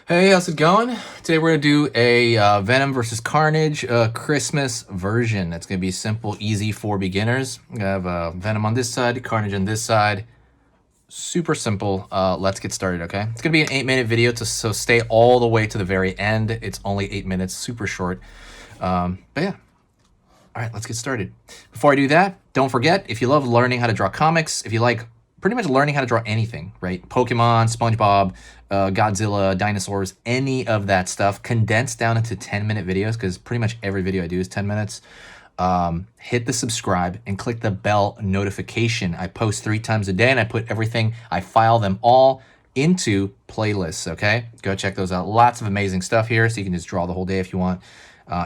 Hey, how's it going? Today we're gonna do a Venom versus Carnage Christmas version. It's gonna be simple, easy for beginners. I have Venom on this side, Carnage on this side. Super simple. Let's get started, okay? It's gonna be an 8-minute video, so stay all the way to the very end. It's only 8 minutes, super short. But yeah. All right, let's get started. Before I do that, don't forget, if you love learning how to draw comics, if you like pretty much learning how to draw anything, right? Pokemon, SpongeBob, Godzilla, dinosaurs, any of that stuff, condensed down into 10-minute videos, because pretty much every video I do is 10 minutes. Hit the subscribe and click the bell notification. I post 3 times a day, and I put everything, I file them all into playlists, okay? Go check those out. Lots of amazing stuff here, so you can just draw the whole day if you want.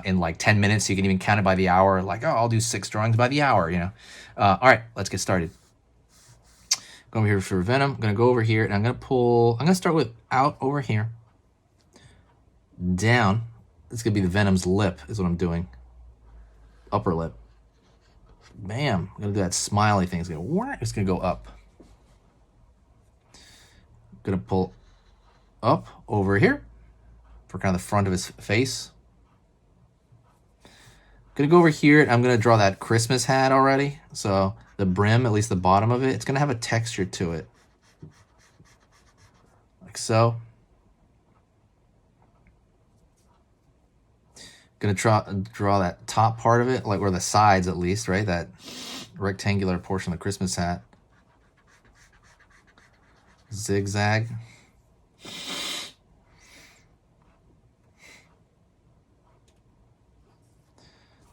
In like 10 minutes. You can even count it by the hour. Like, oh, I'll do 6 drawings by the hour, you know. All right, let's get started. Go over here for Venom. I'm going to go over here, and I'm going to start with out over here. Down. This is going to be the Venom's lip is what I'm doing. Upper lip. Bam. I'm going to do that smiley thing. It's going to go up. I'm going to pull up over here for kind of the front of his face. Gonna go over here and I'm gonna draw that Christmas hat already. So the brim, at least the bottom of it, it's gonna have a texture to it. Like so. Gonna draw that top part of it, like where the sides at least, right? That rectangular portion of the Christmas hat. Zigzag.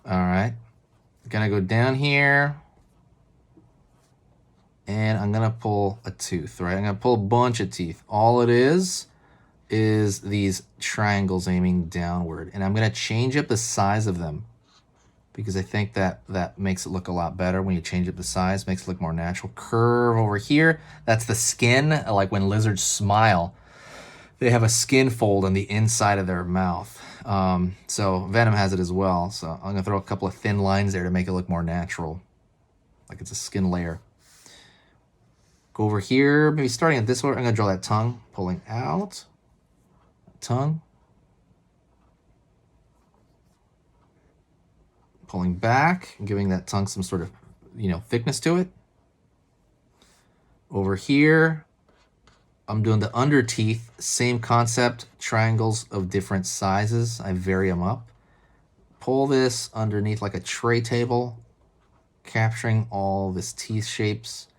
All right, gonna go down here and I'm gonna pull a tooth, right? I'm gonna pull a bunch of teeth. All it is these triangles aiming downward, and I'm gonna change up the size of them because I think that makes it look a lot better when you change up the size, makes it look more natural. Curve over here, that's the skin, like when lizards smile. They have a skin fold on the inside of their mouth. So Venom has it as well. So I'm gonna throw a couple of thin lines there to make it look more natural, like it's a skin layer. Go over here, maybe starting at this one, I'm gonna draw that tongue, pulling out, tongue, pulling back, and giving that tongue some sort of, thickness to it. Over here, I'm doing the under teeth, same concept, triangles of different sizes. I vary them up. Pull this underneath like a tray table, capturing all this teeth shapes.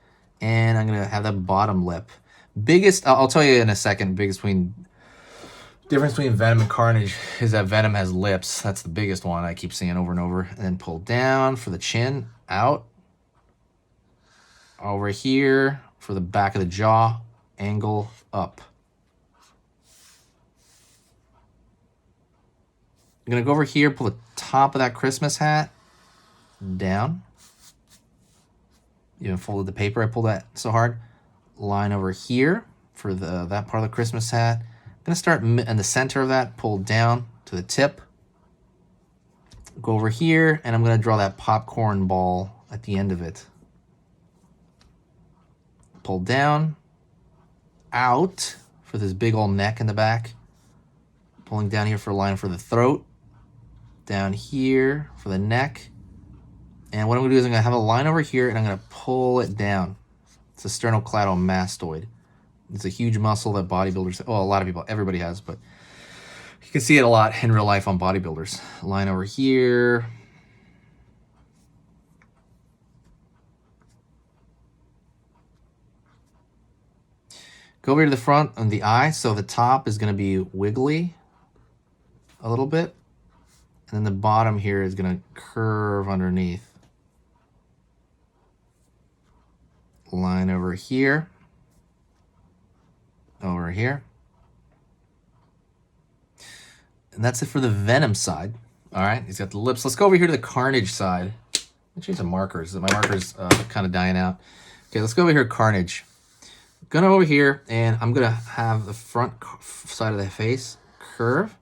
And I'm gonna have that bottom lip. I'll tell you in a second, difference between Venom and Carnage is that Venom has lips. That's the biggest one I keep seeing over and over. And then pull down for the chin, out. Over here for the back of the jaw, angle up. I'm gonna go over here, pull the top of that Christmas hat down. Even folded the paper, I pulled that so hard. Line over here for that part of the Christmas hat. I'm gonna start in the center of that, pull down to the tip. Go over here, and I'm gonna draw that popcorn ball at the end of it. Pull down, out for this big old neck in the back. Pulling down here for a line for the throat. Down here for the neck. And what I'm gonna do is I'm gonna have a line over here and I'm gonna pull it down. It's a sternocleidomastoid. It's a huge muscle that bodybuilders, a lot of people, everybody has, but you can see it a lot in real life on bodybuilders. Line over here. Go over to the front of the eye. So the top is gonna be wiggly a little bit. And then the bottom here is gonna curve underneath. Line over here, over here. And that's it for the Venom side. All right, he's got the lips. Let's go over here to the Carnage side. I'll change some markers. My marker's kind of dying out. Okay, let's go over here to Carnage. Gonna over here, and I'm gonna have the front side of the face curve.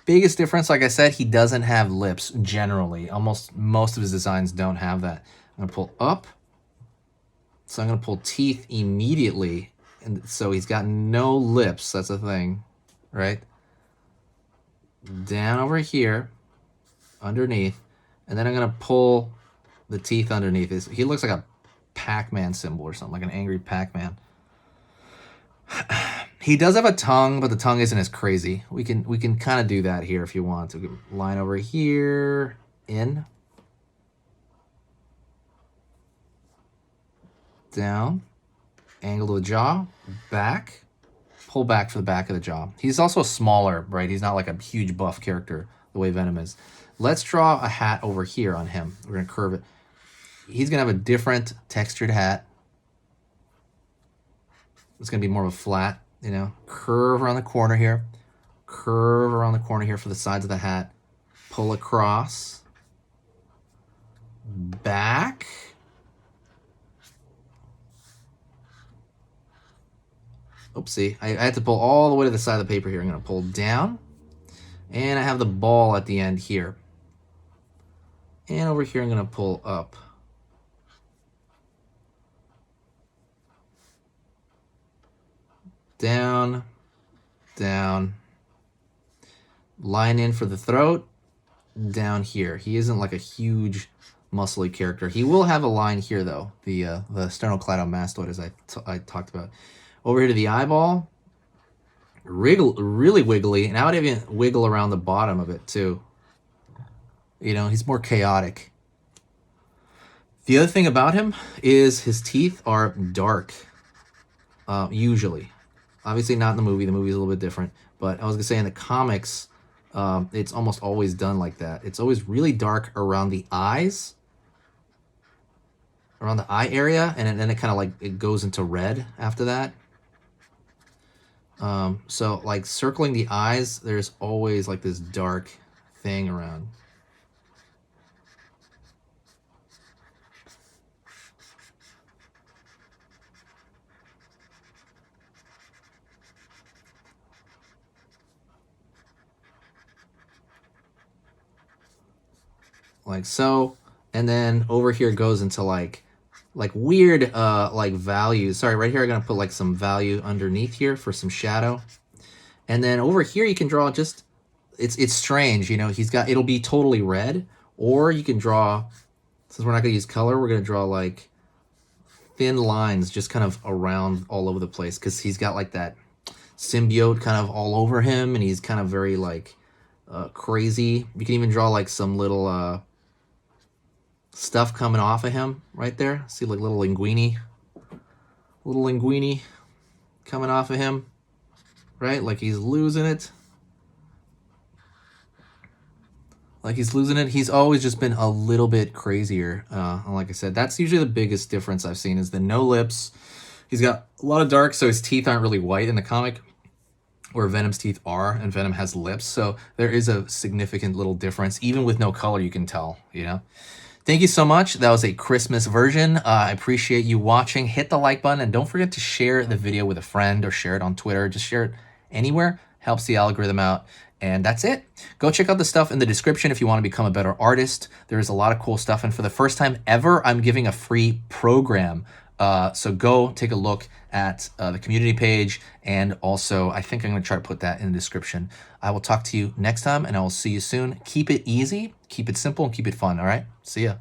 Biggest difference, like I said, he doesn't have lips generally. Almost most of his designs don't have that. I'm gonna pull up. So I'm gonna pull teeth immediately And so he's got no lips. That's a thing, right? Down over here, underneath. And then I'm going to pull the teeth underneath. He looks like a Pac-Man symbol or something, like an angry Pac-Man. He does have a tongue, but the tongue isn't as crazy. We can kind of do that here if you want to. Line over here, in, down, angle of the jaw, back, pull back for the back of the jaw. He's also smaller, right? He's not like a huge buff character the way Venom is. Let's draw a hat over here on him. We're going to curve it. He's going to have a different textured hat. It's going to be more of a flat, you know, curve around the corner here. Curve around the corner here for the sides of the hat. Pull across. Back. Oopsie. I had to pull all the way to the side of the paper here. I'm going to pull down. And I have the ball at the end here. And over here I'm going to pull up. Down, down. Line in for the throat. Down here. He isn't like a huge muscly character. He will have a line here though. The sternocleidomastoid, as I talked about. Over here to the eyeball. Really wiggly. And I would even wiggle around the bottom of it too. You know, he's more chaotic. The other thing about him is his teeth are dark. Usually. Obviously not in the movie. The movie's a little bit different. But I was going to say in the comics, it's almost always done like that. It's always really dark around the eyes. Around the eye area. And then it kind of like, it goes into red after that. So like circling the eyes, there's always like this dark thing around. Like so, and then over here goes into like weird like values. Sorry, right here I'm gonna put like some value underneath here for some shadow, and then over here you can draw just it's strange, you know. It'll be totally red, or you can draw, since we're not gonna use color, we're gonna draw like thin lines just kind of around all over the place, because he's got like that symbiote kind of all over him, and he's kind of very like crazy. You can even draw like some little stuff coming off of him right there. See, like little linguini coming off of him, right? Like he's losing it. He's always just been a little bit crazier. And like I said, that's usually the biggest difference I've seen, is the no lips. He's got a lot of dark, so his teeth aren't really white in the comic, where Venom's teeth are, and Venom has lips. So there is a significant little difference. Even with no color, you can tell, you know? Thank you so much. That was a Christmas version. I appreciate you watching. Hit the like button, and don't forget to share the video with a friend, or share it on Twitter. Just share it anywhere. Helps the algorithm out. And that's it. Go check out the stuff in the description if you want to become a better artist. There's a lot of cool stuff. And for the first time ever, I'm giving a free program. So go take a look at the community page. And also, I think I'm going to try to put that in the description. I will talk to you next time, and I will see you soon. Keep it easy, keep it simple, and keep it fun. All right? See ya.